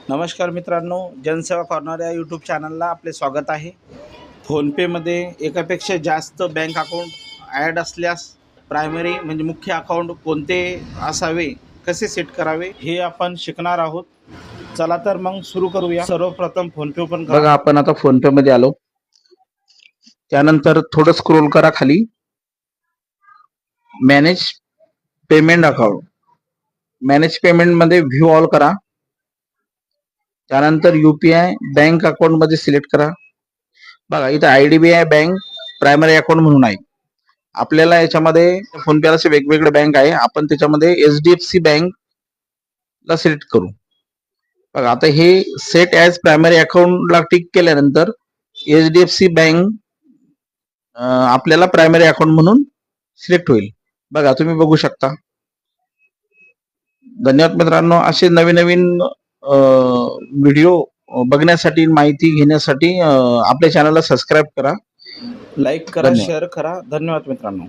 नमस्कार मित्रांनो, जनसेवा कॉर्नर या यूट्यूब चॅनलला आपले स्वागत आहे. फोनपेमध्ये एकापेक्षा जास्त बँक अकाउंट ॲड असल्यास प्रायमरी म्हणजे मुख्य अकाउंट कोणते असावे, कसे सेट करावे हे आपण शिकणार आहोत. चला तर मग सुरू करूया. सर्वप्रथम फोनपे ओपन करा. बघा, आपण आता फोनपे मध्ये आलो. त्यानंतर थोडं स्क्रोल करा खाली. Manage payment account, manage payment मध्ये व्ह्यू ऑल करा. त्यानंतर युपीआय बँक अकाउंट मध्ये सिलेक्ट करा. बघा, इथे आयडीबीआय बँक प्रायमरी अकाउंट म्हणून आहे. आपल्याला याच्यामध्ये फोनपेला असे वेगवेगळे बँक आहे. आपण त्याच्यामध्ये एचडीएफसी बँक ला सिलेक्ट करू. बघा, आता हे सेट ॲज प्रायमरी अकाउंटला टिक केल्यानंतर एचडीएफसी बँक आपल्याला प्रायमरी अकाउंट म्हणून सिलेक्ट होईल. बघा, तुम्ही बघू शकता. धन्यवाद मित्रांनो. असे नवीन नवीन व्हिडिओ बघण्यासाठी, माहिती घेण्यासाठी आपल्या चॅनलला सबस्क्राईब करा. लाईक करा, धन्यवाद. शेअर करा. धन्यवाद मित्रांनो.